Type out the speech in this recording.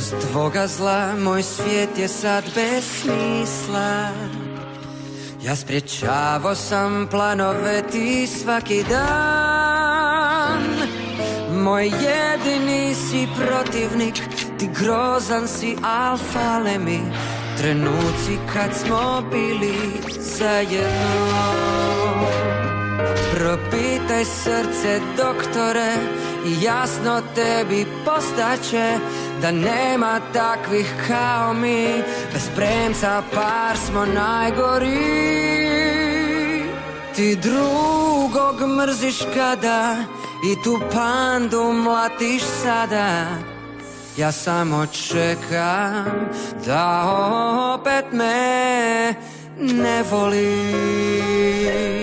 Kroz tvoga zla moj svijet je sad bez smisla. Ja sprječavao sam planove ti svaki dan. Moj jedini si protivnik, ti grozan si, al fale mi trenuci kad smo bili zajedno. Propitaj srce, doktore, i jasno tebi postaće da nema takvih kao mi. Bez premca par smo najgori. Ti drugog mrziš kada i tu pandu mlatiš sada. Ja samo čekam da opet me ne voliš.